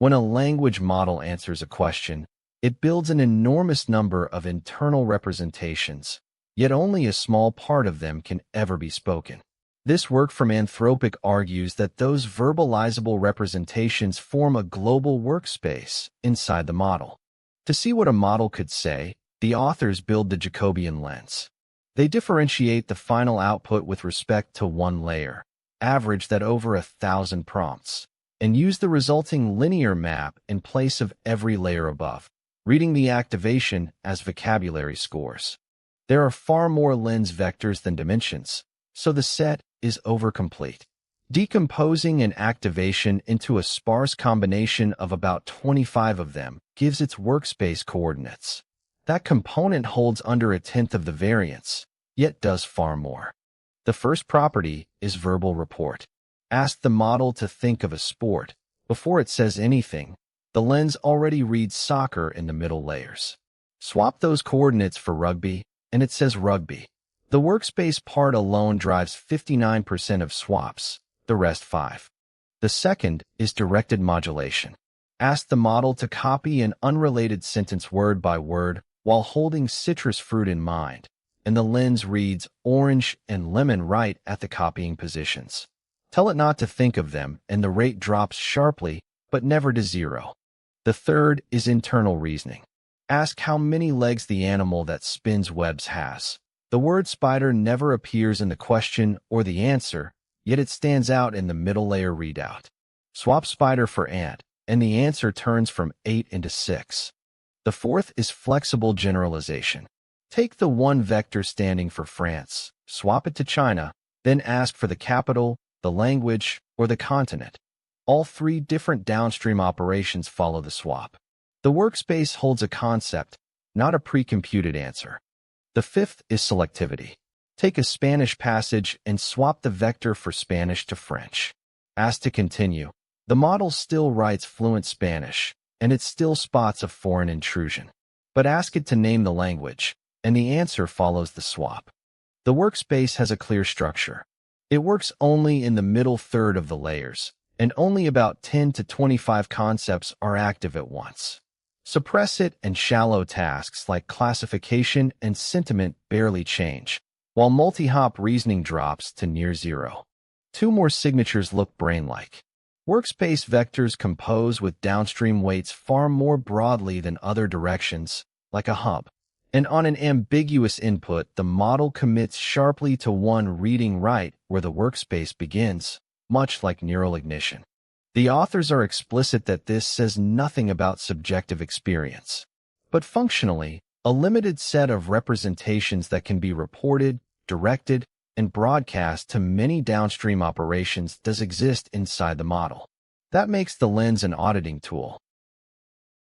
When a language model answers a question, it builds an enormous number of internal representations, yet only a small part of them can ever be spoken. This work from Anthropic argues that those verbalizable representations form a global workspace inside the model. To see what a model could say, the authors build the Jacobian lens. They differentiate the final output with respect to one layer, average that over 1,000 prompts, and use the resulting linear map in place of every layer above, reading the activation as vocabulary scores. There are far more lens vectors than dimensions, so the set is overcomplete. Decomposing an activation into a sparse combination of about 25 of them gives its workspace coordinates. That component holds under 1/10 of the variance, yet does far more. The first property is verbal report. Ask the model to think of a sport. Before it says anything, the lens already reads soccer in the middle layers. Swap those coordinates for rugby, and it says rugby. The workspace part alone drives 59% of swaps, the rest 5. The second is directed modulation. Ask the model to copy an unrelated sentence word by word while holding citrus fruit in mind, and the lens reads orange and lemon right at the copying positions. Tell it not to think of them, and the rate drops sharply, but never to 0. The third is internal reasoning. Ask how many legs the animal that spins webs has. The word spider never appears in the question or the answer, yet it stands out in the middle layer readout. Swap spider for ant, and the answer turns from 8 into 6. The fourth is flexible generalization. Take the one vector standing for France, swap it to China, then ask for the capital, the language, or the continent. All 3 different downstream operations follow the swap. The workspace holds a concept, not a pre-computed answer. The fifth is selectivity. Take a Spanish passage and swap the vector for Spanish to French. Ask to continue. The model still writes fluent Spanish, and it still spots a foreign intrusion. But ask it to name the language, and the answer follows the swap. The workspace has a clear structure. It works only in the middle third of the layers, and only about 10 to 25 concepts are active at once. Suppress it, and shallow tasks like classification and sentiment barely change, while multi-hop reasoning drops to near 0. 2 more signatures look brain-like. Workspace vectors compose with downstream weights far more broadly than other directions, like a hub. And on an ambiguous input, the model commits sharply to one reading right where the workspace begins, much like neural ignition. The authors are explicit that this says nothing about subjective experience. But functionally, a limited set of representations that can be reported, directed, and broadcast to many downstream operations does exist inside the model. That makes the lens an auditing tool,